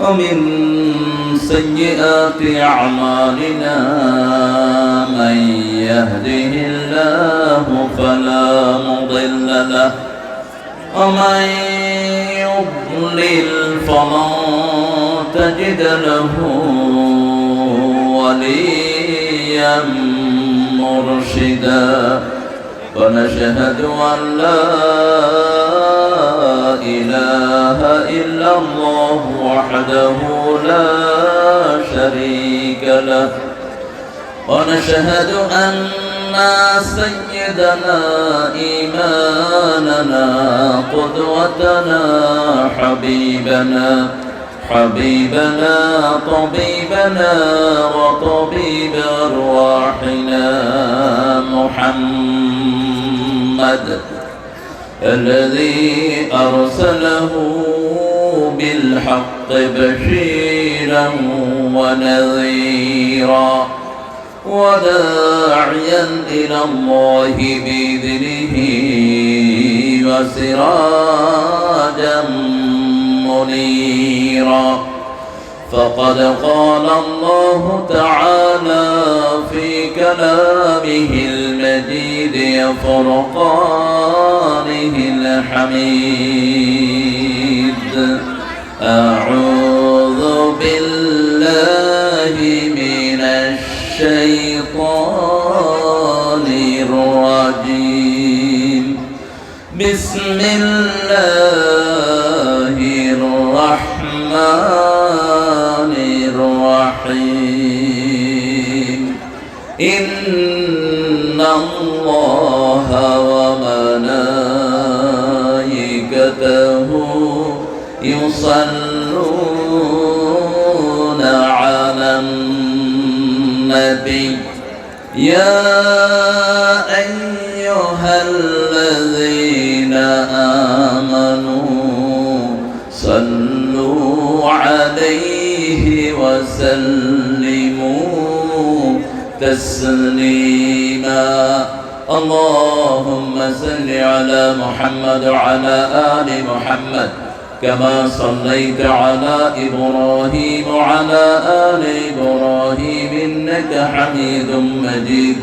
ومن سيئات أعمالنا من يهده الله فلا مضل له ومن يضلل فلن تجد له وليا مرشدا ونشهد أن لا إله إلا الله وحده لا شريك له ونشهد أن سيدنا إمامنا قدوتنا حبيبنا طبيبنا وطبيب أرواحنا محمد الذي أرسله بالحق بشيرا ونذيرا وداعيا إلى الله بإذنه وسراجا منيرا فقد قال الله تعالى في كلامه المجيد وفرقانه الحميد أعوذ بالله من الشيطان الرجيم بسم الله الرحمن الرحيم إن الله وملائكته يصلون على النبي يا أيها الذين آمنوا صلوا عليه وسلموا تسليما اللهم صل على محمد وعلى آل محمد كما صليت على إبراهيم وعلى آل إبراهيم إنك حميد مجيد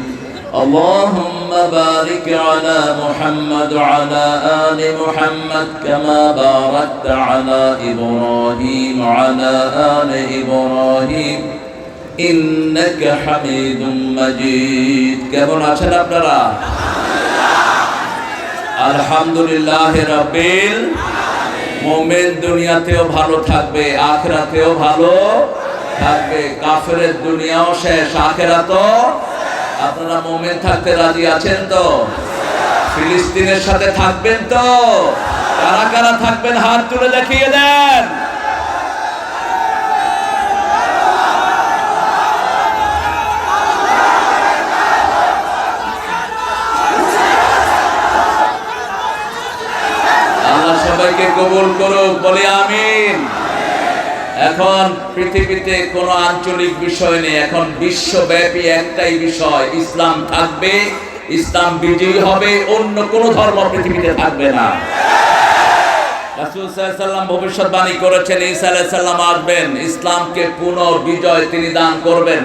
اللهم بارك على محمد وعلى آل محمد كما باركت على إبراهيم وعلى آل إبراهيم إنك حميد مجيد কেমন আছেন আপনারা আলহামদুলিল্লাহ রাব্বিল মুমিন দুনিয়াতেও ভালো থাকবে আখিরাতেও ভালো থাকবে কাফেরের দুনিয়াও শেষ আখিরাতও আপনারা মুমিন থাকতে রাজি আছেন তো ফিলিস্তিনের সাথে থাকবেন তো কারা কারা থাকবেন হাত তুলে দেখিয়ে দেন আল্লাহ সবাইকে কবুল করুক বলি আমিন এখন পৃথিবীতে কোনো আঞ্চলিক বিষয় নেই এখন বিশ্বব্যাপী একটাই বিষয় ইসলাম থাকবে ইসলাম বিজয়ী হবে অন্য কোনো ধর্ম পৃথিবীতে থাকবে না রাসূল সাল্লাল্লাহু আলাইহি ওয়াসাল্লাম ভবিষ্যৎবাণী করেছেন ঈসা আলাইহিস সালাম আসবেন ইসলামকে পুনর্বিজয় তিনি দান করবেন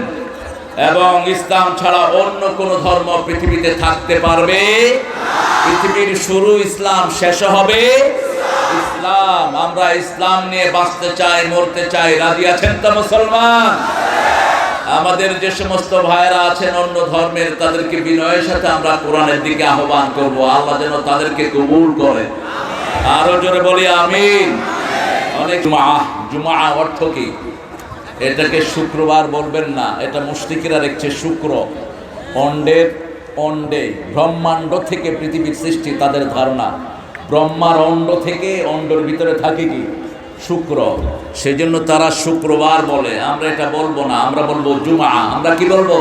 এবং ইসলাম ছাড়া অন্য কোনো ধর্ম পৃথিবীতে থাকতে পারবে পৃথিবীর শুরু ইসলাম শেষ হবে ইসলাম আমরা ইসলাম নিয়ে বাঁচতে চাই মরতে চাই রাজি আছেন তো মুসলমান আমাদের যে সমস্ত ভাইরা আছেন অন্য ধর্মের তাদেরকে বিনয়ের সাথে আমরা কোরআনের দিকে আহ্বান করব আল্লাহ যেন তাদেরকে কবুল করে আরো জোরে বলি আমিন অনেক জুমআ অর্থ কি এটাকে শুক্রবার বলবেন না এটা মুশরিকরা দেখছে শুক্র অন্ডে ব্রহ্মাণ্ড থেকে পৃথিবীর সৃষ্টি তাদের ধারণা ব্রহ্মার অন্ড থেকে অন্ডের ভিতরে থাকে কি শুক্র সেজন্য তারা শুক্রবার বলে আমরা এটা বলবো না আমরা বলবো জুমআ আমরা কি বলবো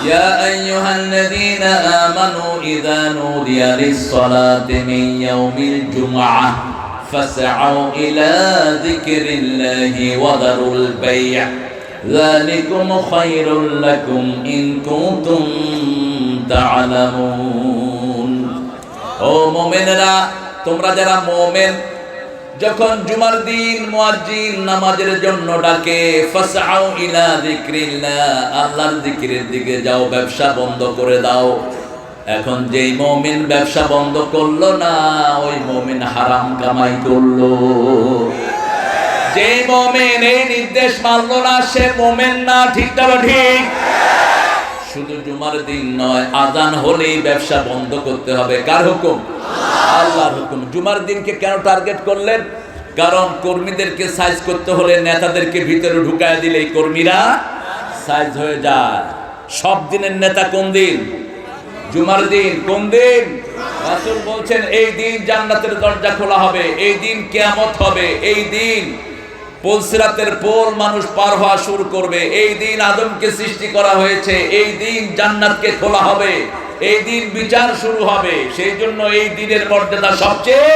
ইয়া আইয়ুহাল্লাযীনা আমানু ইযা নুদিয়া লিস-সালাতি মিন ইয়াউমিল জুমআহ ফাসআউ ইলা যিকরিল্লাহি ওয়া দারুল বাই' যালিকুম খায়রুল লাকুম ইন কুনতুম তা'লামুন ও মুমিনরা তোমরা যারা মুমিন যখন জুমার দিন মুয়াজ্জিন নামাজের জন্য ডাকে, ফাসআউ ইলা যিকরিল্লাহ, আল্লাহর জিকিরের দিকে যাও, ব্যবসা বন্ধ করে দাও। এখন যেই মুমিন ব্যবসা বন্ধ করলো না, ওই মুমিন হারাম কামাই করলো। যেই মুমিন এই নির্দেশ মানলো না, সে মুমিন না। ঠিক না ঠিক? শুধু জুমার দিন নয়, আজান হলেই ব্যবসা বন্ধ করতে হবে। কার হুকুম? আল্লাহর হুকুম। জুমার দিনকে কেন টার্গেট করলেন? কারণ কর্মীদেরকে সাইজ করতে হলে নেতাদেরকে ভিতরে ঢুকায় দিলেই কর্মীরা সাইজ হয়ে যায়। সব দিনের নেতা কোন দিন? জুমার দিন। কোন দিন? রাসূল বলছেন এই দিন জান্নাতের দরজা খোলা হবে, এই দিন কিয়ামত হবে, এই দিন পুলসিরাতের পোল মানুষ পার হওয়া শুরু করবে, এই দিন আদমকে সৃষ্টি করা হয়েছে, এই দিন জান্নাতকে খোলা হবে, এই দিন বিচার শুরু হবে। সেই জন্য এই দিনের মর্যাদা সবচেয়ে।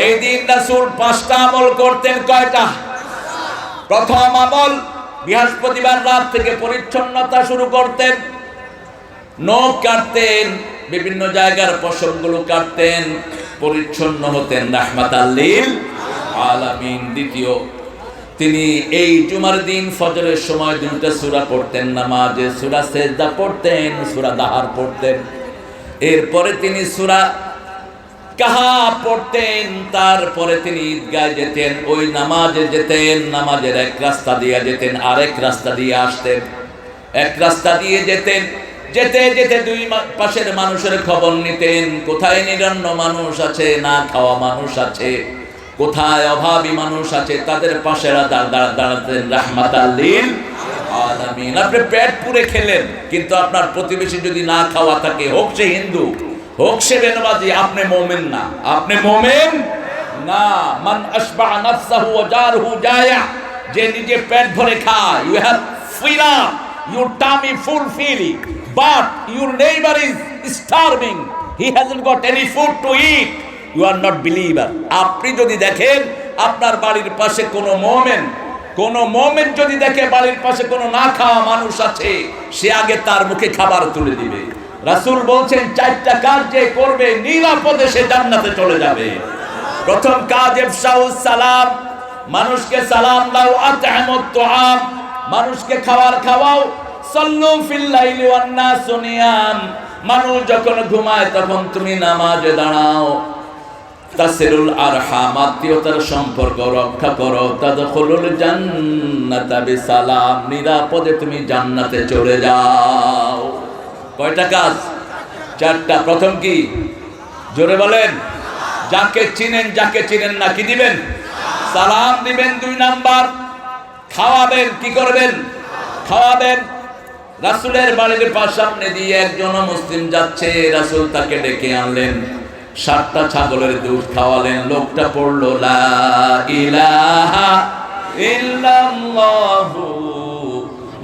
এই দিন রাসূল 5টা আমল করতেন। কয়টা? প্রথম আমল, বৃহস্পতিবার রাত থেকে পরিচ্ছন্নতা শুরু করতেন। নখ কাটতেন, বিভিন্ন জায়গার পশমগুলো কাটতেন, পরিচ্ছন্ন হতেন, রাহমাতাল লিল আলামিন। দ্বিতীয়, তিনি এই জুমার দিন ফজরের সময় 2টা সূরা পড়তেন নামাজে, সূরা সেজদা পড়তেন, সূরা দাহার পড়তেন। এরপরে তিনি সূরা কাহাফ পড়তেন। তারপরে তিনি ঈদগাহে যেতেন, ওই নামাজে যেতেন, নামাজের এক রাস্তা দিয়ে যেতেন, আরেক রাস্তা দিয়ে আসতেন। এক রাস্তা দিয়ে যেতেন, যেতে যেতে দুই পাশের মানুষের খবর নিতেন, কোথায় নিরন্ন মানুষ আছে, না খাওয়া মানুষ আছে, কোথায় অভাবী মানুষ আছে, তাদের পাশে দাঁড়াতেন, রাহমাতাল লিল আলামিন। আপনি পেট পুরে খেলেন, কিন্তু আপনার প্রতিবেশী যদি না খাওয়া থাকে, হোক সে হিন্দু, হোক সে বেনবাজি, আপনি মুমিন না। আপনি মুমিন না। মান আশবা নাফসাহু ওয়া জারহু জায়া, যে নিজে পেট ভরে খায়, you have fill up your tummy fulfilling, but your neighbor is starving, he hasn't got any food to eat, you are not believer. আপনি যদি দেখেন আপনার বাড়ির পাশে কোনো মুমিন যদি দেখে বাড়ির পাশে কোনো না খাওয়া মানুষ আছে, সে আগে তার মুখে খাবার তুলে দিবে। রাসূল বলছেন 4টা কাজ যে করবে নিরাপদে সে জান্নাতে চলে যাবে। প্রথম কাজ ইফশাউস সালাম, মানুষকে সালাম দাও। আত'আমুত তুআম, মানুষকে খাবার খাওয়াও। সাল্লু ফিল লাইলি ওয়ান নাসু নিয়াম, মানুষ যখন ঘুমায় তখন তুমি নামাজে দাঁড়াও। তাসিলুল আরহাম, আত্মীয়তার সম্পর্ক রক্ষা করো। তাদখুলুল জান্নাতা বিসালাম, নিরাপদে তুমি জান্নাতে চলে যাও। কয়টা কাজ? 4টা। প্রথম কি? জোরে বলেন। যাকে চিনেন, যাকে চিনেন না, কি দিবেন? সালাম দিবেন। 2 নাম্বার, খাওয়াবেন। কি করবেন? খাওয়াবেন। রাসূলের বাড়ির সামনে দিয়ে একজন মুসলিম যাচ্ছে, রাসূল তাকে ডেকে আনলেন, 7টা ছাগলের দুধ খাওয়ালেন। লোকটা পড়ল লা ইলাহা ইল্লাল্লাহু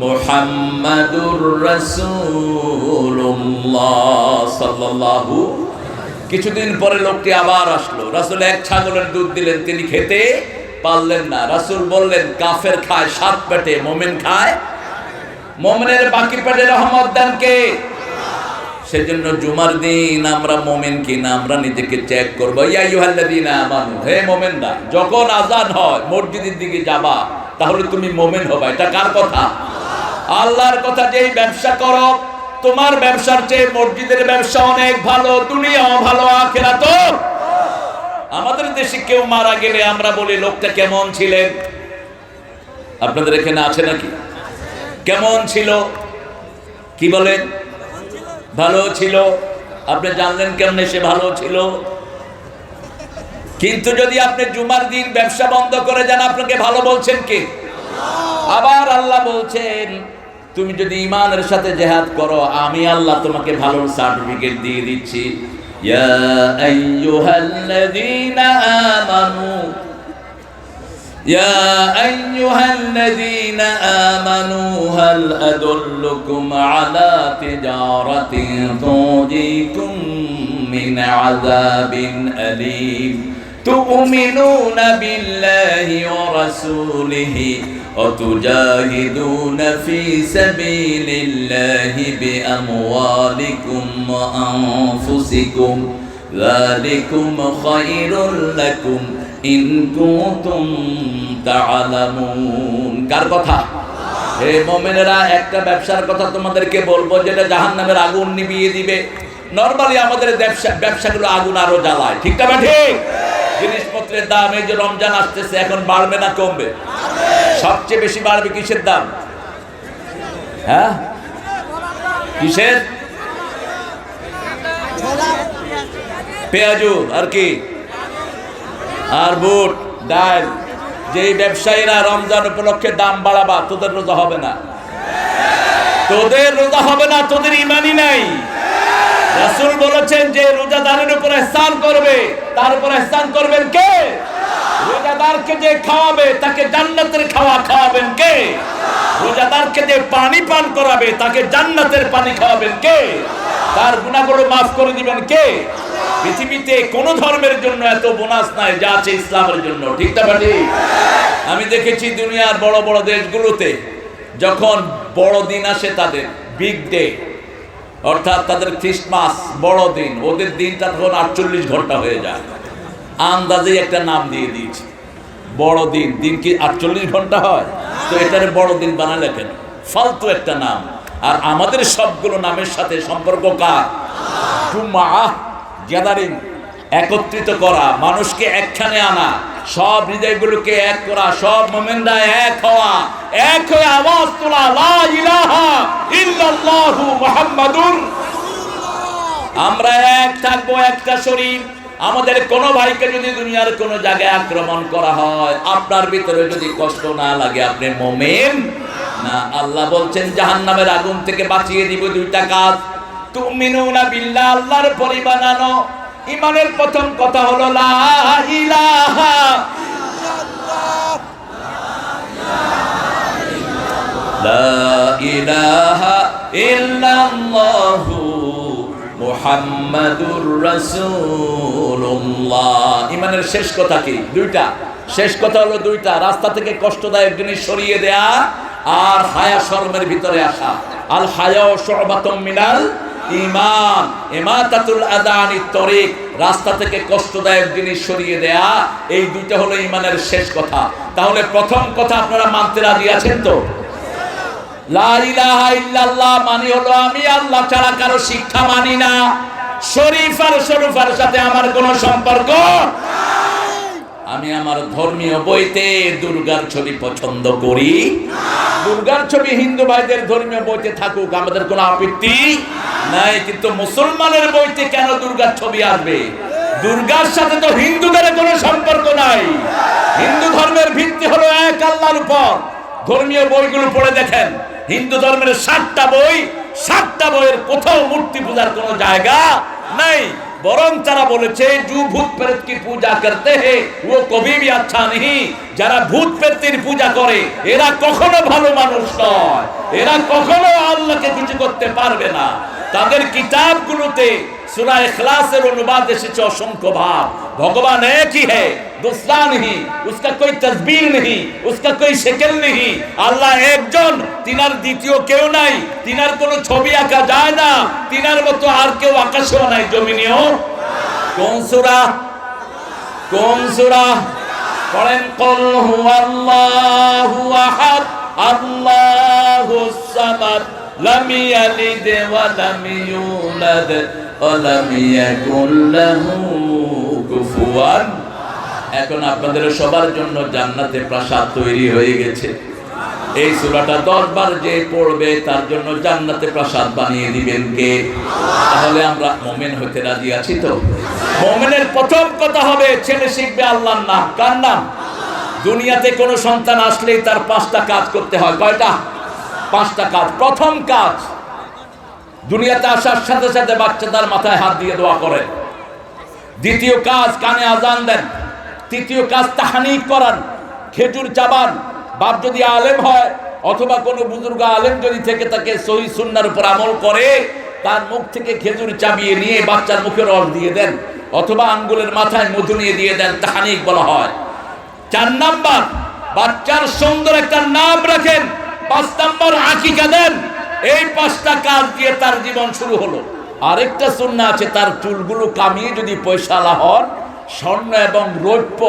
মুহাম্মাদুর রাসূলুল্লাহ সাল্লাল্লাহু। কিছুদিন পরে লোকটি আবার আসলো, রাসূল 1 ছাগলের দুধ দিলেন, তিনি খেতে পারলেন না। রাসূল বললেন কাফের খায় 7 পেটে, মুমিন খায়। মুমিনের বাকি পেটে রহমত দেন কে? সেজন্য জুমার দিন আমরা মুমিন কিনা আমরা নিজেকে চেক করব। ইয়া আইয়ুহাল্লাযীনা আমানু, হে মুমিনরা, যখন আযান হয় মসজিদের দিকে যাবা, তাহলে তুমি মুমিন হবা। এটা কার কথা? আল্লাহর কথা। যেই ব্যবসা করো, তোমার ব্যবসার চেয়ে মসজিদের ব্যবসা অনেক ভালো, দুনিয়াও ভালো, আখিরাতও। আমাদের দেশে কেউ মারা গেলে আমরা বলি লোকটা কেমন ছিলেন। আপনাদের এখানে আছে নাকি? কেমন ছিল? কি বলেন? ভালো ছিল। আপনি জানলেন কেমনে সে ভালো ছিল? কিন্তু যদি আপনি জুমার দিন ব্যবসা বন্ধ করে যান, আপনাকে ভালো বলছেন কে? আবার আল্লাহ বলছেন তুমি যদি ঈমানের সাথে জিহাদ করো, আমি আল্লাহ তোমাকে ভালো সার্টিফিকেট দিয়ে দিচ্ছি। ইয়া আইয়ুহাল্লাযীনা আমানু, ইয়া আইয়ুহাল্লাযীনা আমানু হাল আদুল্লুকুম আলা তিজারাতিন তুজিকুম মিন আযাবিন আলীম তুমিনুনা বিল্লাহি ওয়া রাসূলিহি ওয়া তুজাহিদুনা ফি সাবিলিল্লাহি বিআমওয়ালিকুম ওয়া আনফুসিকুম যালিকুম খায়রুল লাকুম ইন কুনতুম তা'লামুন। কার কথা? হে মুমিনেরা, একটা ব্যবসার কথা তোমাদেরকে বলবো যেটা জাহান্নামের আগুন নিভিয়ে দিবে। নরমালি আমাদের ব্যবসাগুলো আগুন আরো জ্বালায়, ঠিক না ঠিক? জিনিসপত্রের দাম, এই যে রমজান আসতেছে, এখন বাড়বে না কমবে? সবচেয়ে বেশি বাড়বে কিসের দাম? হ্যাঁ, কিসের? পেঁয়াজু, আর কি? আর বুট, ডাল। যেই ব্যবসায়ীরা রমজান উপলক্ষে দাম বাড়াবা, তোদের রোজা হবে না, তোদের রোজা হবে না, তোদের ইমানই নাই। রাসূল বলেছেন যে রোজাদারের উপর ইহসান করবে, তার উপর ইহসান করবেন কে? রোজাদারকে যে খাওয়াবে তাকে জান্নাতের খাওয়া খাওয়াবেন কে? রোজাদারকে যে পানি পান করাবে তাকে জান্নাতের পানি খাওয়াবেন কে? তার গুনাহগুলো মাফ করে দিবেন কে? পৃথিবীতে কোন ধর্মের জন্য এত বোনাস নাই যা আছে ইসলামের জন্য, ঠিক না ঠিক? আমি দেখেছি দুনিয়ার বড় বড় দেশগুলোতে যখন বড় দিন আসে, তাদের বিগ ডে, অর্থাৎ তাদের ক্রিসমাস বড়দিন, ওদের দিনটা তখন 48 ঘন্টা হয়ে যায়। আন্দাজে একটা নাম দিয়ে দিয়েছে বড়দিন। দিন কি 48 ঘন্টা হয়? তো এটারে বড়দিন বানালে কেন? ফালতু একটা নাম। আর আমাদের সবগুলো নামের সাথে সম্পর্ক কার? জুমআ, গ্যাদারিং, একত্রিত করা, মানুষকে একখানে আনা, সব হৃদয়গুলোকে এক করা, সব মুমিনরা এক হওয়া, এক হয়ে আওয়াজ তোলা, লা ইলাহা ইল্লাল্লাহু মুহাম্মাদুর। আমরা এক থাকবো, একটা শরীর। আমাদের কোনো ভাইকে যদি দুনিয়ার কোনো জায়গায় আক্রমণ করা হয়, আপনার ভিতরে যদি কষ্ট না লাগে, আপনি মুমিন না। আল্লাহ বলছেন জাহান্নামের আগুন থেকে বাঁচিয়ে দিব দুইটা কাজ। তুমিনুনা বিল্লাহ, আল্লাহর পরি বানানো। ইমানের প্রথম কথা হলো লা ইলাহা ইল্লাল্লাহ, লা ইলাহা ইল্লাল্লাহু মুহাম্মাদুর রাসূলুল্লাহ। ইমানের শেষ কথা কি? দুইটা। শেষ কথা হলো দুইটা, রাস্তা থেকে কষ্টদায়ক জিনিস সরিয়ে দেয়া আর হায়া শরমের ভিতরে আসা। আল হায়া শুবাতুম মিনাল ঈমান, ইমাতাতুল আযা আনিত তরিক, রাস্তা থেকে কষ্টদায়ক জিনিস সরিয়ে দেয়া। এই দুইটা হলো ইমানের শেষ কথা। তাহলে প্রথম কথা আপনারা মানতে রাজি আছেন তো? লা ইলাহা ইল্লাল্লাহ মানে হলো আমি আল্লাহ ছাড়া কারো শিক্ষা মানি না, শরীফ আর শরীফার সাথে আমার কোনো সম্পর্ক নাই। আমি আমার ধর্মীয় বইতে দুর্গার ছবি পছন্দ করি। দুর্গার ছবি হিন্দু ভাইদের ধর্মীয় বইতে থাকুক, আমাদের কোনো আপত্তি নাই, কিন্তু মুসলমানের বইতে কেন দুর্গার ছবি আসবে? দুর্গার সাথে তো হিন্দুদের কোনো সম্পর্ক নাই। হিন্দু ধর্মের ভিত্তি হলো এক আল্লাহর উপর। ধর্মীয় বইগুলো পড়ে দেখেন, হিন্দু ধর্মের 7টা বই, 7টা বইয়ের কোথাও মূর্তি পূজার কোনো জায়গা নাই। বরং তারা বলেছে जो भूत प्रेत की पूजा करते हैं वो कभी भी अच्छा नहीं। যারা ভূত প্রেতের পূজা করে এরা কখনো ভালো মানুষ নয়, এরা কখনো আল্লাহকে কিছু করতে পারবে না। তাদের কিতাবগুলোতে সূরা ইখলাসের অনুবাদ এসেছে অসংখ্য ভাব। ভগবান एक ही है, दूसरा नहीं, उसका कोई तस्बीर नहीं, उसका कोई शक्ल नहीं। আল্লাহ একজন, তিনার দ্বিতীয় কেউ নাই, তিনার কোনো ছবি আঁকা যায় না, তিনার মতো আর কেউ আকাশেও নাই, জমিনেও। কোন সূরা? কোন সূরা? পড়েন কুল হুয়াল্লাহু আহাদ আল্লাহুস সামাদ লাম ইয়ালিদ ওয়া লাম ইউলাদ ওয়া লাম ইয়াকুল লাহু কুফুয়ান। এখন আপনাদের সবার জন্য জান্নাতে প্রাসাদ তৈরি হয়ে গেছে। এই সূরাটা 10 বার যে পড়বে তার জন্য জান্নাতে প্রাসাদ বানিয়ে দিবেন কে? তাহলে আমরা মুমিন হতে রাজি আছি তো? মুমিনের প্রথম কথা হবে ছেলে শিখবে আল্লাহর নাম। কার নাম? দুনিয়াতে কোনো সন্তান আসলেই তার 5টা কাজ করতে হয়। কয়টা? 5টা কাজ। প্রথম কাজ, দুনিয়াতে আসার সাথে সাথে বাচ্চাদের মাথায় হাত দিয়ে দোয়া করে। দ্বিতীয় কাজ, কানে আজান দেন। তৃতীয় কাজ, তাহনিক করান, খেজুর চাবান। বাপ যদি আলেম হয় অথবা কোনো বুজুর্গ আলেম যদি থেকে থাকে, সহিহ সুন্নাহর উপর আমল করে, তার মুখ থেকে খেজুর চাবিয়ে নিয়ে বাচ্চার মুখে রস দিয়ে দেন, অথবা আঙ্গুলের মাথায় মধু নিয়ে দিয়ে দেন, তাহনিক বলা হয়। 4 নাম্বার, বাচ্চার সুন্দর একটা নাম রাখেন। 5 নাম্বার, আকিকা দেন। এই 5টা কাজ দিয়ে তার জীবন শুরু হলো। আরেকটা সুন্নাহ আছে, তার চুলগুলো কামিয়ে যদি পয়সাওয়ালা হন, স্বর্ণ এবং রৌপ্য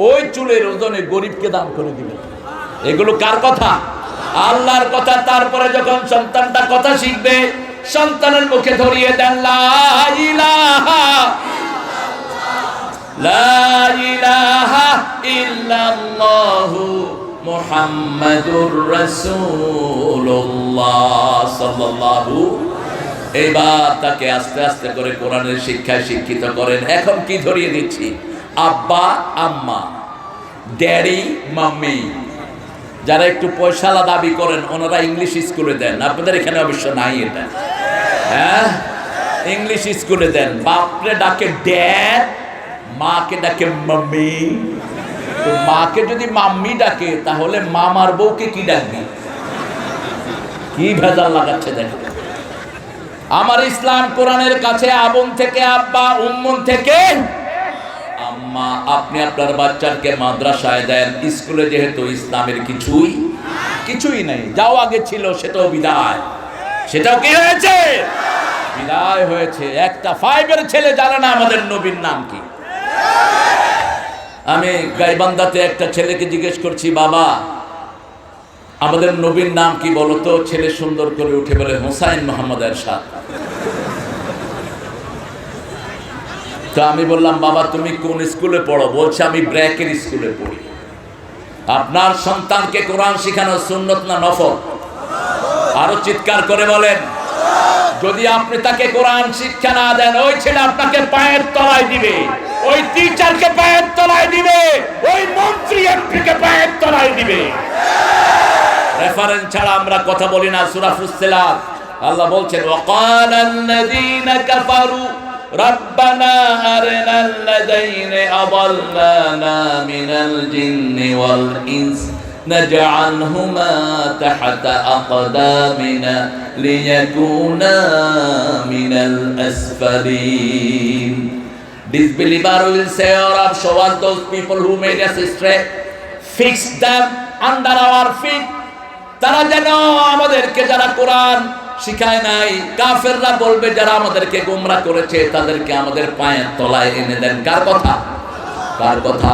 ওই চুলের ওজনে গরিবকে দান করে দিবেন। এগুলো কার কথা? আল্লাহর কথা। তারপরে যখন সন্তানটা কথা শিখবে, সন্তানের মুখে ধরিয়ে দেন লা ইলাহা ইল্লাল্লাহু মুহাম্মাদুর রাসূলুল্লাহ সাল্লাল্লাহু। এইবার তাকে আস্তে আস্তে করে কোরআনের শিক্ষায় শিক্ষিত করেন। এখন কি ধরিয়ে দিচ্ছি? আব্বা আম্মা, ড্যাডি মাম্মি। যারা একটু পয়সালা দাবি করেন ওনারা ইংলিশ স্কুলে দেন। আপনাদের এখানে অবশ্য নাই এটা, হ্যাঁ? ইংলিশ স্কুলে দেন। বাপরে ডাকে ড্যাড, মাকে ডাকে মাম্মি। তো মাকে যদি মাম্মি ডাকে তাহলে মামার বউকে কি ডাকবি? কি ভেজাল লাগাচ্ছে দেখেন। আমার ইসলাম কোরআনের কাছে আবুন থেকে আব্বা, উম্মুন থেকে আম্মা। আপনি আপনার বাচ্চাকে মাদ্রাসায় দেন, স্কুলে যেহেতু ইসলামের কিছুই নাই। যাও আগে ছিল সেটাও বিদায়। সেটাও কি হয়েছে? বিদায় হয়েছে। একটা 5 ছেলে জানে না আমাদের নবীর নাম কি। আমি গাইবান্ধাতে একটা ছেলেকে জিজ্ঞেস করছি, বাবা আমাদের নবীর নাম কি বলতো? ছেলে সুন্দর করে উঠে বলে হোসাইন মোহাম্মদ এরশাদ। তো আমি বললাম, বাবা তুমি কোন স্কুলে পড়ো? বলছে আমি ব্র্যাকের স্কুলে পড়ি। আপনার সন্তানকে কোরআন শিখানো সুন্নত না নফল? আরো চিৎকার করে বলেন। যদি আপনি তাকে কোরআন শিক্ষা না দেন, ওই ছেলে আপনাকে পায়ের তলায় দিবে, ওই টিচারকে পায়ের তলায় দিবে, ওই মন্ত্রী এমপিকে পায়ের তলায় দিবে। রেফারেন্স ছাড়া আমরা কথা বলি না। সূরা ফুসসিলাত আল্লাহ বলছেন, ওয়াকালাল্লাযীনা কাফারু রাব্বানা আরিনাল লাযাইনি আযাল্লানা মিনাল জিন্নি ওয়াল ইনস নাজআলহুমা তাহতা আকদামিনা লিয়াকুনা মিনাল আসফালিন। Disbeliever will say, or show us those people who made us astray, fix them under our feet. তারা যেন আমাদেরকে, যারা কোরআন শিখায় নাই, কাফেররা বলবে যারা আমাদেরকে গোমরা করেছে তাদেরকে আমাদের পায়ের তলায় এনে দেন। কার কথা? কার কথা?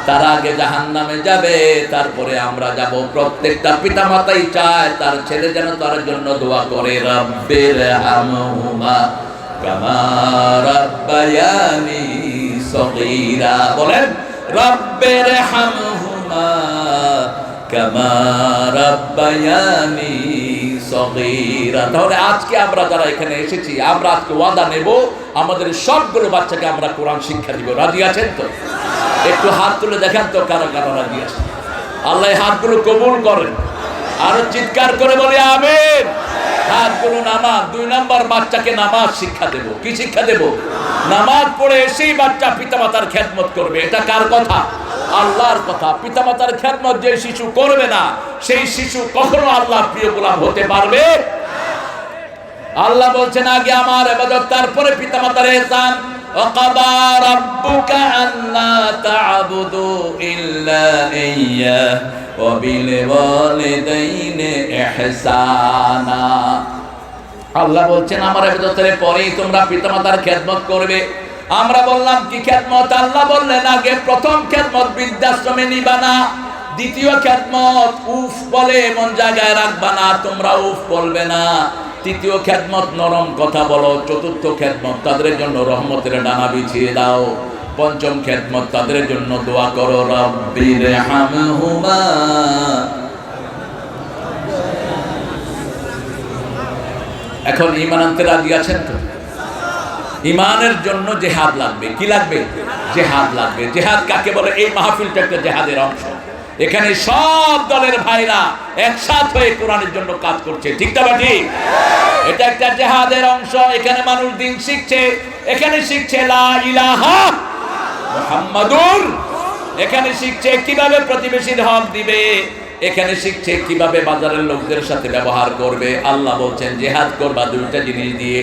তারা আগে জাহান্নামে যাবে, তারপরে আমরা যাব। প্রত্যেকটা পিতামাতাই চায় তার ছেলে যেন তার জন্য দোয়া করে, রাব্বির হামহুমা কামা রাব্বায়ানি সগীরা। বলেন, রাব্বির হামহুমা কামা রাব্বায়ানি সগীরা। তাহলে আজকে আমরা যারা এখানে এসেছি, আমরা আজকে ওয়াদা নেব আমাদের সবগুলো বাচ্চাকে আমরা কোরআন শিক্ষা দিব। রাজি আছেন তো? একটু হাত তুলে দেখেন তো কারা কারা রাজি আছে। আল্লাহ হাতগুলো কবুল করেন। আরো চিৎকার করে বলি আমিন। হাতগুলো নামাজ। 2 নম্বর, বাচ্চাকে নামাজ শিক্ষা দেব। কি শিক্ষা দেব? নামাজ পড়ে এসেই বাচ্চা পিতামাতার খেদমত করবে। এটা কার কথা? আল্লাহর কথা। পিতামাতার খেদমত যে শিশু করবে না, সেই শিশু কখনো আল্লাহর প্রিয় গোলাম হতে পারবে। আল্লাহ বলছেন আগে আমার ইবাদত, তারপরে পিতামাতার ইহসান। ওয়াকাদা রাব্বুকা আল্লা তা'বুদু ইল্লা ইয়্যাহু ওয়া বিল ওয়ালিদাইনি ইহসানা। আল্লাহ বলছেন আমার ইবাদতের পরেই তোমরা পিতামাতার খেদমত করবে। আমরা বললাম কি খেদমত? আল্লাহ বললেন আগে প্রথম খেদমত বৃদ্ধাশ্রমে নিবা না। দ্বিতীয় খেদমত উফ বলে এমন জায়গায় রাখবা না, তোমরা উফ বলবে না। তৃতীয় খেদমত নরম কথা বলো। চতুর্থ খেদমত তাদের জন্য রহমতের ডানা বিছিয়ে দাও। পঞ্চম খেদমত তাদের জন্য দোয়া করো, রাব্বির হামহুমা। এখন ঈমান আনতে রাজি আছেন তো? ঈমানের জন্য জিহাদ লাগবে। কি লাগবে? জিহাদ লাগবে। জিহাদ কাকে বলে? এই মাহফিলটা একটা জিহাদের অংশ। এখানে সব দলের ভাইরা একসাথে হয়ে কোরআনের জন্য কাজ করছে। ঠিক না ঠিক? এটা একটা জিহাদের অংশ। এখানে মানুষ দিন শিখছে। এখানে শিখছে লা ইলাহা মুহাম্মাদুর। এখানে শিখছে কিভাবে প্রতিবেশীর হক দিবে। এখানে শিখছে কিভাবে বাজারের লোকদের সাথে ব্যবহার করবে। আল্লাহ বলছেন জিহাদ করবা 2টা জিনিস দিয়ে।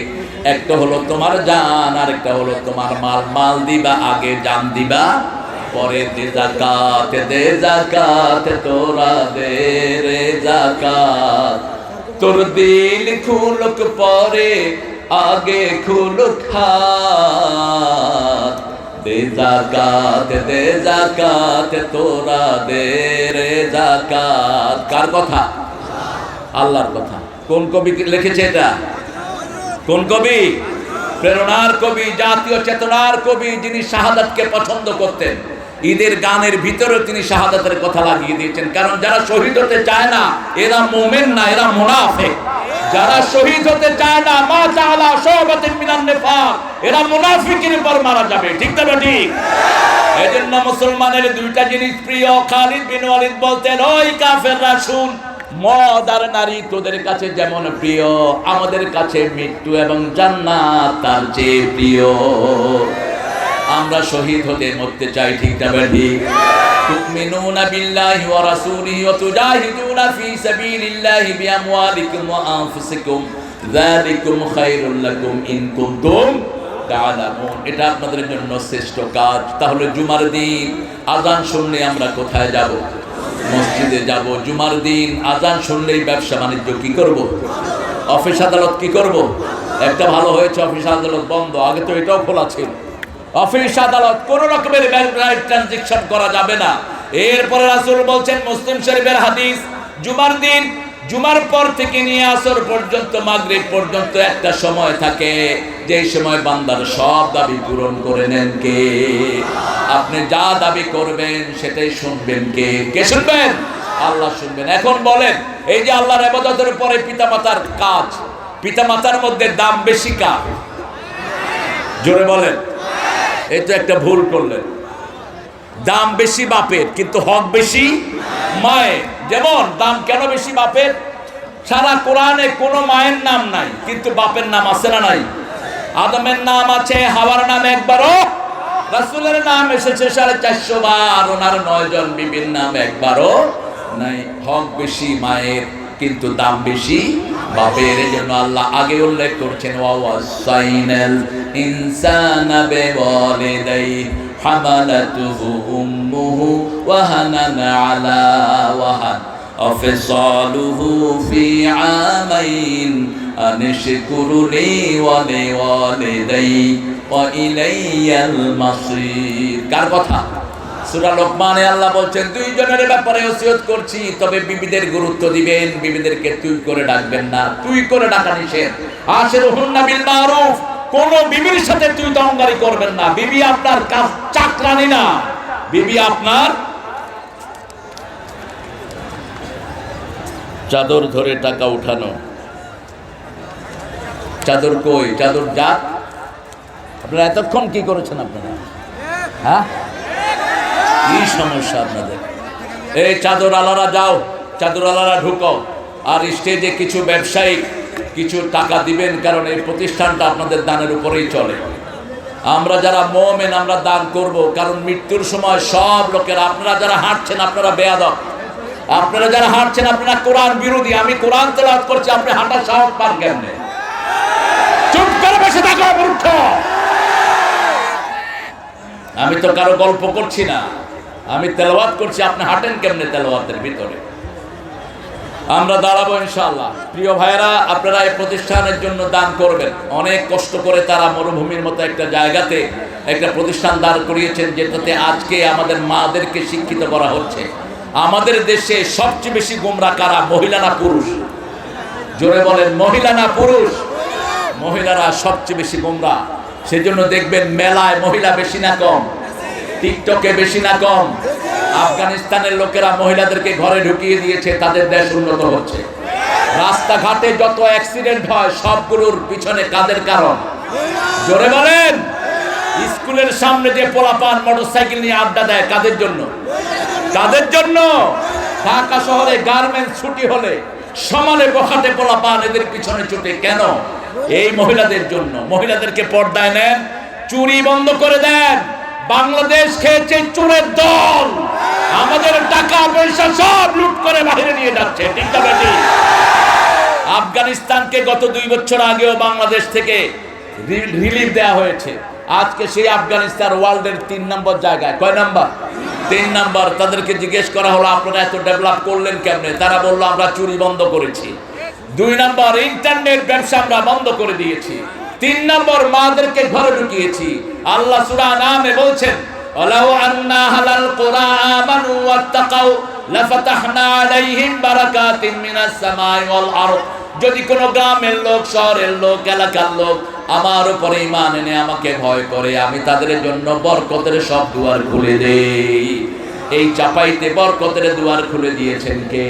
একটা হলো তোমার জান, আর একটা হলো তোমার মাল। মাল দিবা আগে, জান দিবা পরে। দে যাকাত, দে যাকাত, তোরা দে রে যাকাত। তোর দিল খুলুক পরে, आगे खुल खात दे जाकात तोरा दे रे जाकात। कार কথা? আল্লাহর কথা। কোন কবি লিখেছে এটা? কোন কবি? প্রেরণার কবি, জাতীয় চেতনার কবি, যিনি শাহাদাতকে পছন্দ করতেন। ঈদের গানের ভিতরে তিনি শাহাদাতের কথা লাগিয়ে দিয়েছেন। কারণ যারা শহীদ হতে চায় না এরা মুমিন না, এরা মুনাফিক। যারা শহীদ হতে চায় না মা তাআলা শাবাতিন মিনান নিফাক, এরা মুনাফিকের উপর মারা যাবে। ঠিক না ঠিক? এজন্য মুসলমানের দুইটা জিনিস প্রিয়। খালিদ বিন ওয়ালিদ বলতেন, ওই কাফেররা শুন, মদ আর নারী তোদের কাছে যেমন প্রিয়, আমাদের কাছে মৃত্যু এবং জান্নাত তার চেয়ে প্রিয়। আমরা শহীদ হতে মরতে চাই। ঠিক না ঠিক? তুমিনুনা বিল্লাহি ওয়া রাসূলিহি ওয়া তুজাহিদুনা ফি সাবিলিল্লাহি বিআমওয়ালিকুম ওয়া আনফুসিকুম যালিকুম খায়রুল লাকুম ইন কুনতুম তা'লামুন। এটা আপনাদের জন্য শ্রেষ্ঠ কাজ। তাহলে জুমার দিন আযান শুনলে আমরা কোথায় যাব? মসজিদে যাব। জুমার দিন আযান শুনলেই ব্যবসা বাণিজ্য কি করব? অফিস আদালত কি করব? একটা ভালো হয়েছে, অফিস আদালত বন্ধ, আগে তো এটাও খোলা ছিল। অফিস আদালত কোন রকমের ব্যাংক ট্রানজাকশন করা যাবে না। এরপরে রাসূল বলছেন, মুসলিম শরীফের হাদিস, জুমার দিন জুমার পর থেকে নিয়ে আসর পর্যন্ত, মাগরিব পর্যন্ত একটা সময় থাকে, যে সময় বান্দার সব দাবি পূরণ করে নেন কে? আপনি যা দাবি করবেন সেটাই শুনবেন কে? কে শুনবেন? আল্লাহ শুনবেন। এখন বলেন, এই যে আল্লাহর ইবাদতের পরে পিতামাতার কাজ, পিতামাতার মধ্যে দাম বেশি কার? জোরে বলেন। এই তো একটা ভুল করলেন। দাম বেশি বাপের, কিন্তু হক বেশি মায়ের। যেমন দাম কেন বেশি বাপের? সারা কোরআনে কোনো মায়ের নাম নাই, কিন্তু বাপের নাম আছে না নাই? আদমের নাম আছে, হাওয়ার নাম একবারও, রাসূলের নাম এসেছে 450 বার, ওনার 9 জন বিবির নাম একবারও নাই। হক বেশি মায়ের, কিন্তু দাম বেশি বাপের। এজন্য আল্লাহ আগে উল্লেখ করছেন, ওয়া ওয়াসাইনাল ইনসানা বিওয়ালিদাইহি হামালাতুহু উম্মুহু ওয়াহানান আলা ওয়াহান ওয়াফিসালুহু ফি আমাইন আনশকুরুনি ওয়া লিওয়ালিদাইহি ওয়া ইলাইয়াল মাসির। কার কথা? সূরা লোকমানে আল্লাহ বলছেন, দুইজনের ব্যাপারে ওসিয়ত করছি, তবে বিবিদের গুরুত্ব দিবেন, বিবিদেরকে তুই করে ডাকবেন না। তুই করে ডাকা নিষেধ। আশিরুহুন্না বিল মারুফ, কোন বিবির সাথে তুই দঙ্গারি করবেন না। বিবি আপনার কাজ চাকরানি না, বিবি আপনার। চাদর ধরে টাকা উঠানো, চাদর কই? চাদর যাক। আপনারা এতক্ষণ কি করেছেন আপনারা? হ্যাঁ, কি সমস্যা আপনাদের? এই চাদর আলারা যাও, চাদর আলারা ঢুকো। আর স্টেজে কিছু ব্যবসায়িক কিছু টাকা দিবেন, কারণ এই প্রতিষ্ঠানটা আপনাদের দানের উপরেই চলে। আমরা যারা মুমিন আমরা দান করব, কারণ মৃত্যুর সময় সব লোকেরা, আপনারা যারা হাঁটছেন আপনারা বেয়াদব, আপনারা যারা হাঁটছেন আপনারা কোরআন বিরোধী। আমি কোরআন তেলাওয়াত করছি, আপনি হাঁটার সাহস পান কেমনে? চুপ করে বসে থাকো মূর্খ। আমি তো কারো গল্প করছি না, আমি তেলাওয়াত করছি, আপনি হাঁটেন কেমনে তেলাওয়াতের ভিতরে? আমরা দাঁড়াবো ইনশাআল্লাহ। প্রিয় ভাইয়েরা, আপনারা এই প্রতিষ্ঠানের জন্য দান করবেন। অনেক কষ্ট করে তারা মরুভূমির মতো একটা জায়গাতে একটা প্রতিষ্ঠান দাঁড় করিয়েছেন, যেটাতে আজকে আমাদের মাদেরকে শিক্ষিত করা হচ্ছে। আমাদের দেশে সবচেয়ে বেশি গোমরা কারা? মহিলা না পুরুষ? জোরে বলেন, মহিলা না পুরুষ? মহিলারা সবচেয়ে বেশি গোমরা। সেজন্য দেখবেন মেলায় মহিলা বেশি না কম? টিকটকে বেশি না কম? আফগানিস্তানের লোকেরা মহিলাদেরকে ঘরে ঢুকিয়ে দিয়েছে, তাদের দেশ উন্নত হচ্ছে। রাস্তাঘাটে যত অ্যাক্সিডেন্ট হয় সবগুলোর পিছনে কাদের কারণ? জোরে বলেন। স্কুলের সামনে যে পোলাপান মোটরসাইকেল নিয়ে আড্ডা দেয়, কাদের জন্য? কাদের জন্য? ঢাকা শহরে গার্মেন্টস ছুটি হলে সমানে বখাটে পোলাপান এদের পিছনে ছুটে। কেন? এই মহিলাদের জন্য। মহিলাদেরকে পর্দায় নেন, চুরি বন্ধ করে দেন। বাংলাদেশ খেয়েছে চোরের দল, আমাদের টাকা পয়সা সব লুট করে বাইরে নিয়ে যাচ্ছে। ঠিক না বেটি? আফগানিস্তানকে গত 2 বছর আগেও বাংলাদেশ থেকে রিলিফ দেওয়া হয়েছে। আজকে সেই আফগানিস্তান ওয়ার্ল্ডের 3 নম্বর জায়গায়। কয় নাম্বার? 3 নাম্বার। তাদেরকে জিজ্ঞেস করা হলো, আপনারা এত ডেভেলপ করলেন কেমনে? তারা বললো, আমরা চুরি বন্ধ করেছি। 2 নম্বর ইন্টারনেট ব্যবসা আমরা বন্ধ করে দিয়েছি। 3 নম্বর মাদেরকে ঘরে ঢুকিয়েছি। আল্লাহ সূরা নামে বলছেন ওয়ালাউ আন্না হালাল কুরা আমানু ওয়াত্তাকাউ লাফাতাহনা আলাইহিম বারাকাতিন মিনাস সামাই ওয়াল আরদ। যদি কোন গ্রামের লোক, শহরের লোক, এলাকার লোক আমার উপরে ঈমান এনে আমাকে ভয় করে, আমি তাদের জন্য বরকতের সব দুয়ার খুলে দেই। এই চাপাইতে বরকতের দুয়ার খুলে দিয়েছেন কে?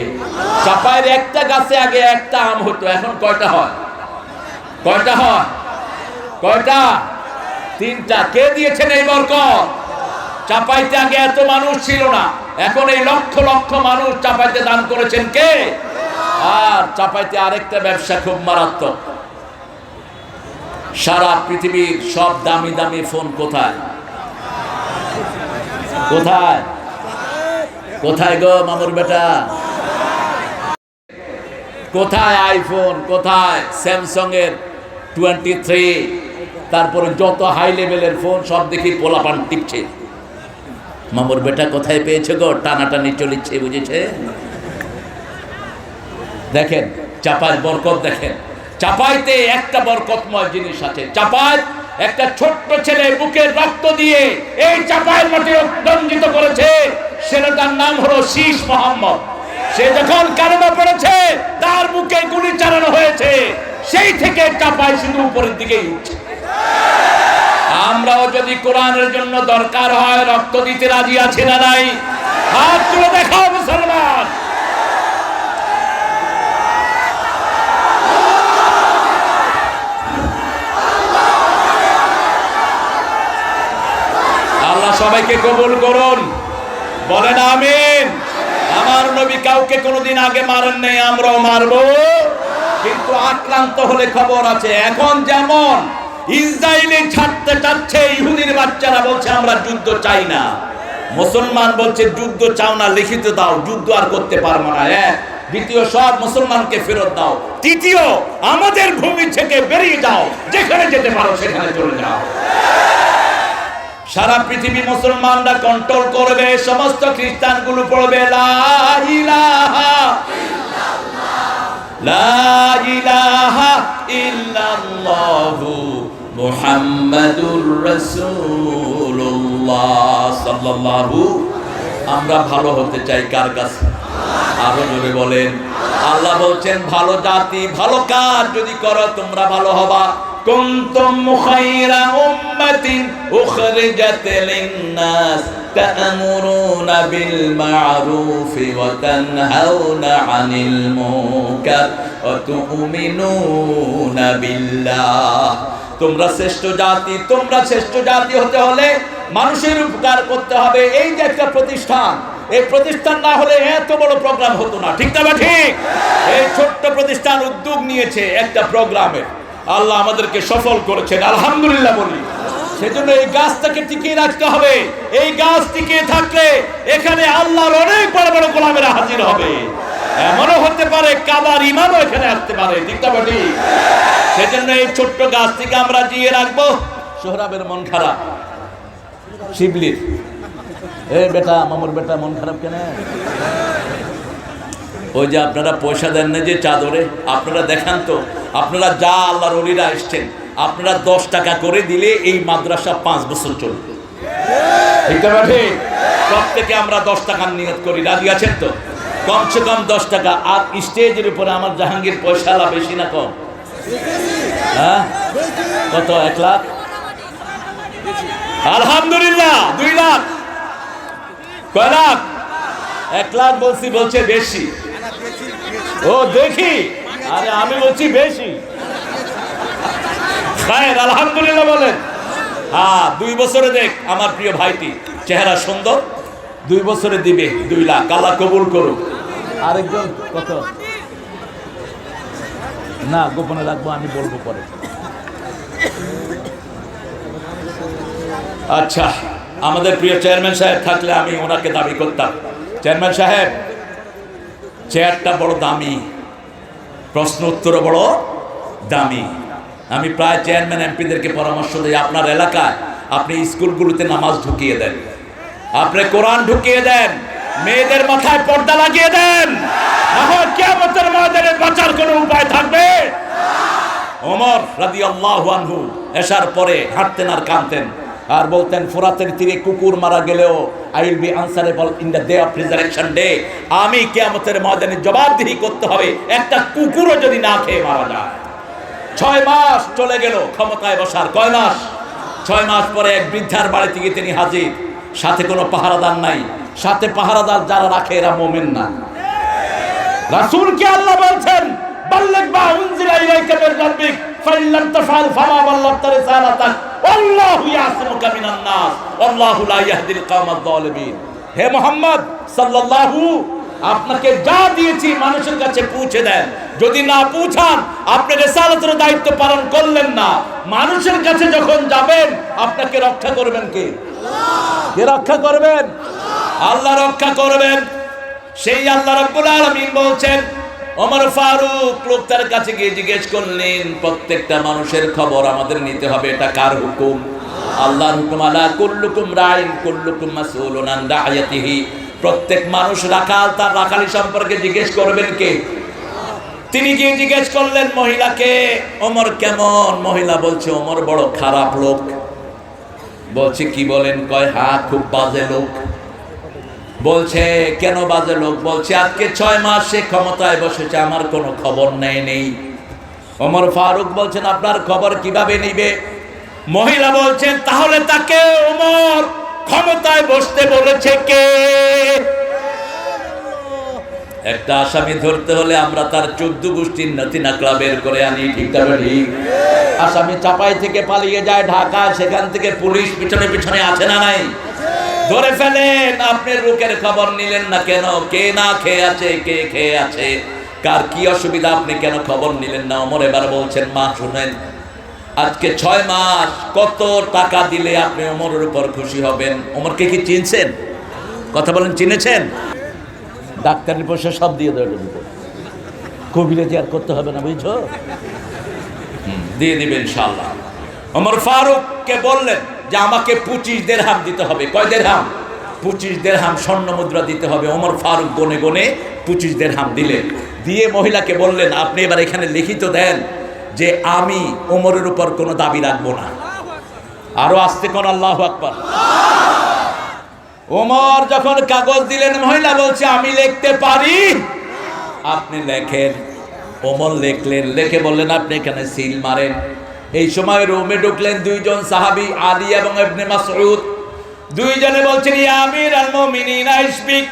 চাপাইয়ের একটা গাছে আগে একটা আম হতো, এখন কয়টা হয়? কয়টা হয়? কয়টা? 3টা। কে দিয়েছেন এই বরকত? চাপাইতে আগে এত মানুষ ছিল না, এখন এই লক্ষ লক্ষ মানুষ চাপাইতে দান করেছেন কে? আর চাপাইতে আরেকটা ব্যবসা খুব মারাত্মক। সারা পৃথিবীর সব দামি দামি ফোন কোথায়? কোথায়? কোথায় গো মামুর বেটা? কোথায় আইফোন? কোথায় স্যামসাং এর 23? তারপরে যত হাই লেভেলের ফোন সব দেখি পোলাপান টিপছে। মামুর বেটা কোথায় পেয়েছে গো? টানাটানি চলিচ্ছে, বুঝেছে? দেখেন চাপাইয়ের বরকত, দেখেন চাপাইতে একটা বরকতময় জিনিস আছে। চাপাই একটা ছোট্ট ছেলে বুকের রক্ত দিয়ে এই চাপাইয়ের মাটি রঞ্জিত করেছে, ছেলেটার নাম হলো শীষ মোহাম্মদ। সে যখন কালেমা পড়েছে তার বুকে গুলি চালানো হয়েছে, সেই থেকে চাপাই শুধু উপরের দিকেই উঠছে। আমরাও যদি কোরআনের জন্য দরকার হয় রক্ত দিতে রাজি আছি না নাই? হাত তুলে দেখাও মুসলমান। আল্লাহ সবাইকে কবুল করুন, বলেন আমিন। আমার নবী কাউকে কোনোদিন আগে মারেন নাই, আমরাও মারবো, কিন্তু আক্রান্ত হলে খবর আছে। এখন যেমন ইসরায়েলে ছাড়তে চাচ্ছে, ইহুদির বাচ্চারা বলছে আমরা যুদ্ধ চাই না, মুসলমান বলছে যুদ্ধ চাও না লিখিত দাও, যুদ্ধ আর করতে পারবো না। দ্বিতীয়, সব মুসলমানকে ফেরত দাও। তৃতীয়, আমাদের ভূমি থেকে বেরিয়ে যাও, যেখানে যেতে পারো সেখানে চলে যাও। সারা পৃথিবী মুসলমানরা কন্ট্রোল করবে, সমস্ত খ্রিস্টানগুলো পড়বে লা ইলাহা ইল্লাল্লাহ, লা ইলাহা ইল্লাল্লাহু মুহাম্মাদুর রাসূলুল্লাহ সাল্লাল্লাহু। আমরা ভালো হতে চাই কার কাছে? আরো জোরে বলেন। আল্লাহ বলছেন ভালো জাতি, ভালো কাজ যদি করো তোমরা ভালো হবা। কুনতুম খায়রা উম্মাতিন উখরিজাত লিন-নাস তা'মুরুনা বিল মা'রুফি ওয়া তানহাউনা আনিল মুনকার ওয়া তু'মিনুনা বিল্লাহ। তোমরা শ্রেষ্ঠ জাতি, তোমরা শ্রেষ্ঠ জাতি হতে হলে মানুষের উপকার করতে হবে। এই যে একটা প্রতিষ্ঠান, এই প্রতিষ্ঠান না হলে এত বড় প্রোগ্রাম হতো না, ঠিক না ঠিক? এই ছোট্ট প্রতিষ্ঠান উদ্যোগ নিয়েছে একটা প্রোগ্রামের, আল্লাহ আমাদেরকে সফল করেছেন, আলহামদুলিল্লাহ বলি। সেজন্য এই গাছটাকে টিকিয়ে রাখতে হবে। এই গাছ টিকিয়ে থাকলে এখানে আল্লাহর অনেক বড় বড় গোলামেরা হাজির হবে। এমনও হতে পারে কাবার ইমামও এখানে আসতে পারে, ঠিক না ঠিক? সেজন্য এই ছোট্ট গাছটিকে আমরা জিয়ে রাখবো। সোহরাবের মন খারাপ, শিবলির বেটা, মামুর বেটা মন খারাপ কেন? ওই যে আপনারা পয়সা দেন না যে চাদরে, আপনারা দেখান তো, আপনারা যা আল্লাহর ওলিরা এসছেন, আপনারা 10 টাকা করে দিলে এই মাদ্রাসা 5 বছর চলবে, ঠিক না ঠিক? প্রত্যেকে আমরা 10 টাকার নিয়ত করি, রাজি আছেন তো? কমসে কম 10 টাকা। আর স্টেজের উপরে আমার জাহাঙ্গীর পয়সালা বেশি না কম? হ্যাঁ, কত? 1 লাখ? আলহামদুলিল্লাহ। 2 লাখ? কয় লাখ? 1 লাখ বলছি, বলছে বেশি। ও দেখি, আরে আমি বলছি বেশি। আলহামদুলিল্লাহ বলেন। হ্যাঁ, 2 বছরে দেখ আমার প্রিয় ভাইটি, চেহারা সুন্দর, 2 বছরে দিবে 2 লাখ। আল্লাহ কবুল করুক। আরেকজন কত? না, গোপনে রাখবো, আমি বলবো পরে। আচ্ছা, আমাদের প্রিয় চেয়ারম্যান সাহেব থাকলে আমি ওনাকে দাবি করতাম, চেয়ারম্যান সাহেব চেয়ারটা বড় দামি, প্রশ্ন উত্তরও বড় দামি। আমি প্রায় চেয়ারম্যান এমপিদেরকে পরামর্শ দিই, আপনার এলাকায় আপনি স্কুলগুলোতে নামাজ ঢুকিয়ে দেন, আপনি কোরআন ঢুকিয়ে দেন, মেয়েদের মাথায় পর্দা লাগিয়ে দেন, এখন কিয়ামতের ময়দানে বাঁচার কোনো উপায় থাকবে? ওমর রাদিয়াল্লাহু আনহু এশার পরে হাঁটতেন আর কাঁদতেন আর বলতেন, ফোরাতের তীরে কুকুর মারা গেলেও I will be answerable in the day of resurrection day. আমি কিয়ামতের ময়দানে জবাবদিহি করতে হবে একটা কুকুরও যদি না খেয়ে মারা যায়। 6 মাস চলে গেল ক্ষমতায় বসার। কয় মাস? 6 মাস পরে এক বৃদ্ধার বাড়িতে গিয়ে তিনি হাজির, সাথে কোনো পাহারাদার নাই। সাথে পাহারাদার যারা রাখে এরা মুমিন না। রাসূলকে আল্লাহ বলছেন, বাল্লিগ মা উনজিলা ইলাইকা মির রাব্বিক ফাইন লাম তাফআল ফামা বাল্লাগতা রিসালাতাক আল্লাহু ইয়াসিমুকা মিনান নাস আল্লাহু লা ইয়াহদিল কওমাজ যালিমিন। হে মুহাম্মদ সাল্লাল্লাহু, আপনাকে যা দিয়েছি মানুষের কাছে পৌঁছে দেন। যদি না পৌঁছান, আপনি রিসালাতের দায়িত্ব পালন করলেন না, মানুষের কাছে যখন যাবেন আপনাকে রক্ষা করবেন কে? কে রক্ষা করবেন? আল্লাহ রক্ষা করবেন। সেই আল্লাহ রাব্বুল আলামিন বলছেন, ওমর ফারুক লোকটার কাছে গিয়ে জিজ্ঞেস করলেন, প্রত্যেকটা মানুষের খবর আমাদের নিতে হবে, এটা কার হুকুম? আল্লাহর হুকুম। আলা কুল্লুকুম রাইন কুল্লুকুম মাসউলুন আন রাইয়াতিহি। প্রত্যেক মানুষ রাখাল, তার রাখালি সম্পর্কে জিজ্ঞেস করবেন কে? তিনি গিয়ে জিজ্ঞেস করলেন মহিলাকে, ওমর কেমন? মহিলা বলছে, ওমর বড় খারাপ লোক। বলছে কি বলেন? কয় হ্যাঁ, খুব বাজে লোক। বলছে কেন বাজে লোক? বলছে আজকে 6 মাস সে ক্ষমতায় বসেছে, আমার কোনো খবর নেই। ওমর ফারুক বলছেন, আপনার খবর কিভাবে নিবে? মহিলা বলছেন, তাহলে তাকে ওমর ক্ষমতায় বসতে বলেছে কে? একটা আসামি ধরতে হলে আমরা তার 14 গোষ্ঠীর নথিনাকলা বের করে আনি, ঠিক তবে ঠিক। আসামি চাপাই থেকে পালিয়ে যায় ঢাকা, সেখান থেকে পুলিশ পিছনে পিছনে আছে না নাই? ধরে ফেলেন। আপনি রুকের খবর নিলেন না কেন? কে না খেয়ে আছে, কে খেয়ে আছে, কার কি অসুবিধা, আপনি কেন খবর নিলেন না? ওমর এবার বলছেন, মা শুনেন, আজকে 6 মাস কত টাকা দিলে আপনি ওমরের উপর খুশি হবেন? ওমরকে কি চিনছেন? কথা বলেন, চিনেছেন? ডাক্তারের পয়সা সব দিয়ে দেবেন, কবিরাজি আর করতে হবে না, বুঝছো? দিয়ে দিবেন ইনশাআল্লাহ। ওমর ফারুককে বললেন যে আমাকে 25 দিরহাম দিতে হবে। কয় দিরহাম? 25 দিরহাম স্বর্ণ মুদ্রা দিতে হবে। ওমর ফারুক গনে গনে 25 দিরহাম দিলেন। দিয়ে মহিলাকে বললেন, আপনি এবার এখানে লিখিত দেন যে আমি ওমরের উপর কোনো দাবি রাখবো না। আরো আস্তে কোন আল্লাহু আকবার। ওমর যখন কাগজ দিলেন, মহিলা বলছে আমি লিখতে পারি। আপনি লেখেন। ওমর লিখলেন, লিখে বললেন আপনি এখানে সিল মারেন। এই সময় রুমে ঢুকলেন 2 জন সাহাবী, আলী এবং ইবনে মাসউদ। 2 জনে বলছেন, ইয়া আমিরুল মুমিনিন আই স্পিক।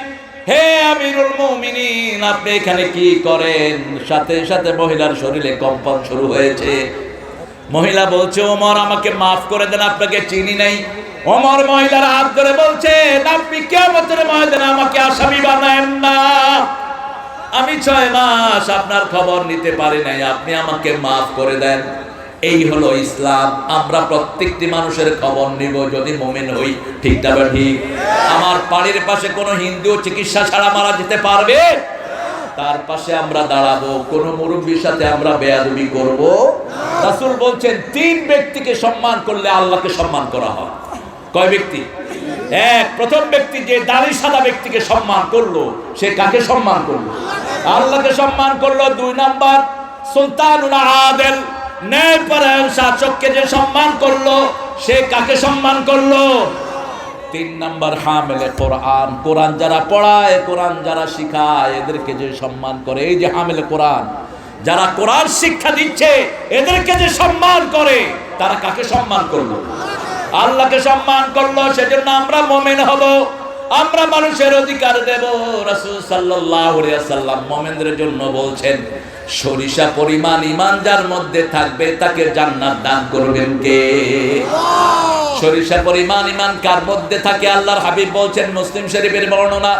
হে আমিরুল মুমিনিন, আপনি এখানে কি করেন? সাথে সাথে মহিলার শরীরে কম্পন শুরু হয়েছে। মহিলা বলছে, ওমর আমাকে মাফ করে দেন, আপনাকে চিনি নাই। ওমর মহিলার হাত ধরে বলছেন, আপনি কিয়ামতের ময়দানে আমাকে আসামি বানায়েন না। আমি 6 মাস আপনার খবর নিতে পারি নাই, আপনি আমাকে মাফ করে দেন। এই হলো ইসলাম। আমরা প্রত্যেকটি মানুষের খবর নিব যদি মুমিন হই, ঠিক না ঠিক? আমার বাড়ির পাশে কোনো হিন্দু চিকিৎসা ছাড়া মারা যেতে পারবে? তার পাশে আমরা দাঁড়াবো। কোন মুরব্বির সাথে আমরা বেয়াদবি করব? রাসূল বলছেন 3 ব্যক্তিকে সম্মান করলে আল্লাহকে সম্মান করা হয়। কয় ব্যক্তি? এক, প্রথম ব্যক্তি যে দাড়ি সাদা ব্যক্তিকে সম্মান করলো, সে কাকে সম্মান করলো? আল্লাহকে সম্মান করলো। 2 নাম্বার, সুলতানুল আদিল, ন্যায়পরায়ণ শাসককে যে সম্মান করলো, সে কাকে সম্মান করলো? 3 নাম্বার, হামিলে কোরআন, কোরআন যারা পড়ায়, কোরআন যারা শিখায়, এদেরকে যে সম্মান করে। এই যে হামিলে কোরআন, যারা কোরআন শিক্ষা দিচ্ছে, এদেরকে যে সম্মান করে, তারা কাকে সম্মান করলো? আল্লাহকে সম্মান করলো। সেজন্য আমরা মুমিন হব, আমরা মানুষের অধিকার দেব। রাসূল সাল্লাল্লাহু আলাইহি ওয়াসাল্লাম মুমিনদের জন্য বলছেন, সরিষা পরিমাণ ঈমান যার মধ্যে থাকবে তাকে জান্নাত দান করবেন কে? সরিষা পরিমাণ ঈমান কার মধ্যে থাকে? আল্লাহর হাবিব বলছেন, মুসলিম শরীফের বর্ণনা,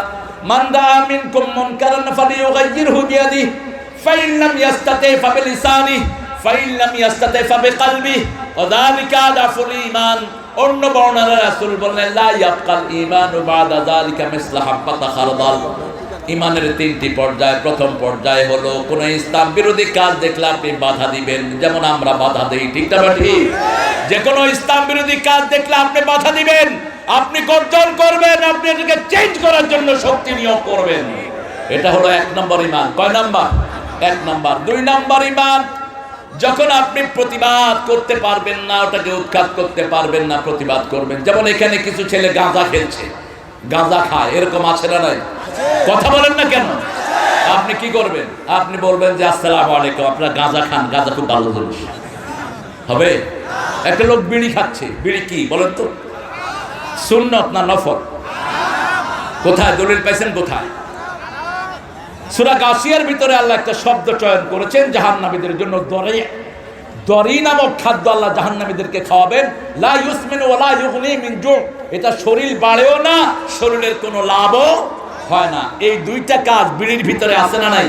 মান দাআ মিনকুম মুনকারান ফালিয়ুগাইয়িরহু বিয়াদিহি ফাইন লাম ইয়াস্তাতি ফাবিলিসানিহি ফাইন লাম ইয়াস্তাতি ফাবিকলবিহি ওয়া যালিকা আদাফুল ঈমান। অন্য বর্ণনায় রাসূল বলেন, লা ইয়াবকাল ঈমানু বাদা যালিকা মিসলা হাব্বাতা খারদাল। ঈমানের 3টি পর্যায়। প্রথম পর্যায় হলো কোন ইসলাম বিরোধী কাজ দেখলে আপনি বাধা দিবেন, যেমন আমরা বাধা দেই, ঠিক না ঠিক? যে কোনো ইসলাম বিরোধী কাজ দেখলে আপনি বাধা দিবেন। আপনি গর্জন করবেন, আপনি এটাকে চেঞ্জ করার জন্য শক্তি নিয়োগ করবেন। এটা হলো 1 নম্বর ঈমান। কয় নাম্বার? 1 নাম্বার। 2 নম্বর ঈমান, যখন আপনি প্রতিবাদ করতে পারবেন না, ওটাকে উৎখাত করতে পারবেন না, প্রতিবাদ করবেন। যেমন এখানে কিছু ছেলে গাঁজা খেলছে, গাঁজা খায়, এরকম আছে না নাই? কথা বলেন না কেন? আপনি কি করবেন? আপনি বলবেন যে আসসালামু আলাইকুম, আপনারা গাঁজা খান, গাঁজা খুব ভালো জিনিস। হবে? একটা লোক বিড়ি খাচ্ছে, বিড়ি কি বলেন তো? সুন্নত না নফল? কোথায় দলিল পাইছেন? কোথায়? সূরা গাসিয়ার ভিতরে আল্লাহ একটা শব্দ চয়ন করেছেন জাহান্নামীদের জন্য, দরি নামক খাদ্য আল্লাহ জাহান্নামীদেরকে খাওয়াবেন। লা ইউসমিনু ওয়া লা ইউগনি মিন জু, এটা শরীর বাড়েও না, শরীরের কোনো লাভও হয় না। এই 2টা কাজ বিড়ির ভিতরে আছে না নাই?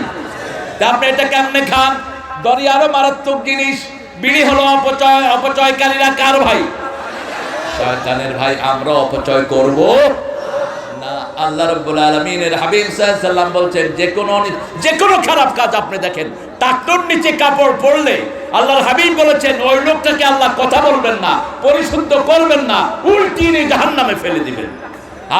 তা আপনি এটা কেমনে খান? দরি আরো মারাত্মক জিনিস। বিড়ি হলো অপচয়, অপচয়কারীরা কার ভাই? শয়তানের ভাই। আমরা অপচয় করব না। আল্লাহ রাব্বুল আলামিনের হাবিব সাল্লাল্লাহু আলাইহি ওয়াসাল্লাম বলছেন, যে কোনো খারাপ কাজ আপনি দেখেন, টাকনোর নিচে কাপড় পরলে আল্লাহর হাবিব বলেছেন ওই লোকটাকে আল্লাহ কথা বলবেন না, পরিশুদ্ধ করবেন না, উল্টিয়ে জাহান্নামে ফেলে দিবেন।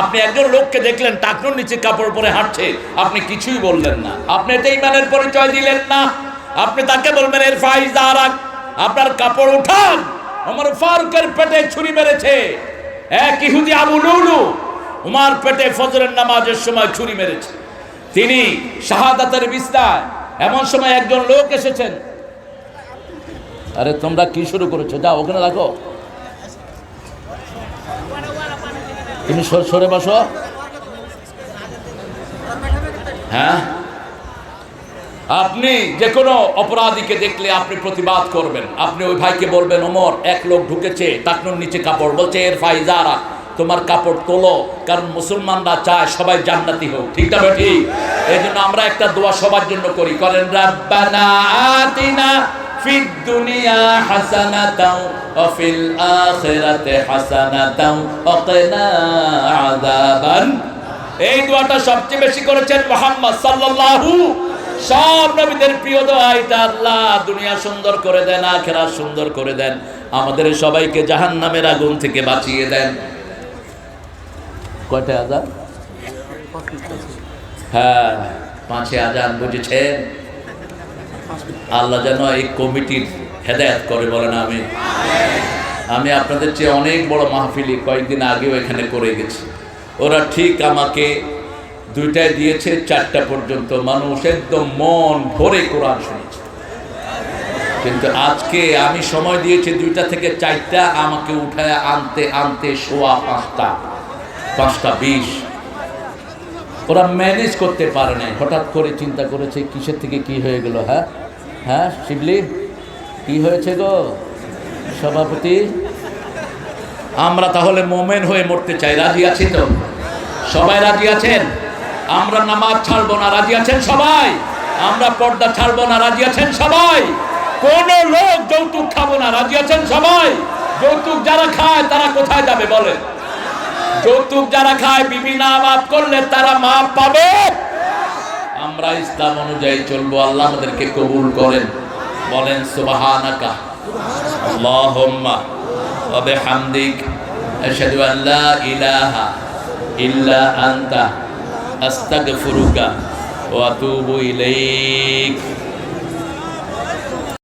আপনি একজন লোককে দেখলেন টাকনোর নিচে কাপড় পরে হাঁটছে, আপনি কিছুই বললেন না, আপনি এটা ঈমানের পরিচয় দিলেন না। আপনি তাকে বলবেন এর ফাইজারাক, আপনার কাপড় উঠান। ওমর ফারুকের পেটে ছুরি মেরেছে এক ইহুদি আবু লুলু, উমার পেটে ফজরের নামাজের সময় ছুরি মেরেছে। তিনি শাহাদাতের বিস্তার। এমন সময় একজন লোক এসেছেন, আরে তোমরা কি শুরু করেছো? যাও ওখানে রাখো, তুমি সরে বসো। হ্যাঁ, আপনি যে কোনো অপরাধীকে দেখলে আপনি প্রতিবাদ করবেন। আপনি ওই ভাইকে বলবেন, ওমর এক লোক ঢুকেছে টাকনোর নিচে কাপড়, বলছে এর ফাইজারা, তোমার কাপড় তোলো, কারণ মুসলমানরা চায় সবাই জান্নাতি হোক। ঠিক না ঠিক? এই জন্য আমরা একটা দোয়া সবার জন্য করি, করেন রাব্বানা আতিনা ফিদ দুনিয়া হাসানাতাও ওয়া ফিল আখিরাতি হাসানাতাও ওয়া কিনা আযাবান। এই দোয়াটা সবচেয়ে বেশি করেছেন মুহাম্মদ সাল্লাল্লাহু, সব নবীদের প্রিয় দোয়া এটা। আল্লাহ দুনিয়া সুন্দর করে দেন, আখিরাত সুন্দর করে দেন, আমাদের সবাইকে জাহান্নামের আগুন থেকে বাঁচিয়ে দেন। কয়টা আজান? হ্যাঁ, 5 আজান। বুঝেছেন? আল্লাহ যেন এই কমিটির হেদায়েত করে, বলেন আমি। আমি আপনাদের চেয়ে অনেক বড় মাহফিলি কয়েকদিন আগেও এখানে করে গেছি। ওরা ঠিক আমাকে 2টায় দিয়েছে, 4টা পর্যন্ত মানুষ একদম মন ভরে কোরআন শুনেছে। কিন্তু আজকে আমি সময় দিয়েছি 2টা থেকে 4টা, আমাকে উঠায় আনতে আনতে সোয়া 5টা 20। ওরা ম্যানেজ করতে পারে নাই। হঠাৎ করে চিন্তা করেছে কিসের থেকে কি হয়ে গেল। হ্যাঁ হ্যাঁ, শিবলি কি হয়েছে গো সভাপতি? আমরা তাহলে মোমেন হয়ে মরতে চাই, রাজি আছি তো? সবাই রাজি আছেন? আমরা নামাজ ছাড়বো না, রাজি আছেন সবাই? আমরা পর্দা ছাড়বো না, রাজি আছেন সবাই? কোন লোক যৌতুক খাবো না, রাজি আছেন সবাই? যৌতুক যারা খায় তারা কোথায় যাবে বলেন? যৌতুক যারা খায়, বিবি না মাফ করলে তারা মাফ পাবে। আমরা ইসলাম অনুযায়ী চলবো। আল্লাহ আমাদেরকে কবুল করেন। বলেন সুবহানাকা আল্লাহুম্মা ওয়া বিহামদিক আশহাদু আন লা ইলাহা ইল্লা আনতা আস্তাগফিরুকা ওয়া আতুবু ইলাইক।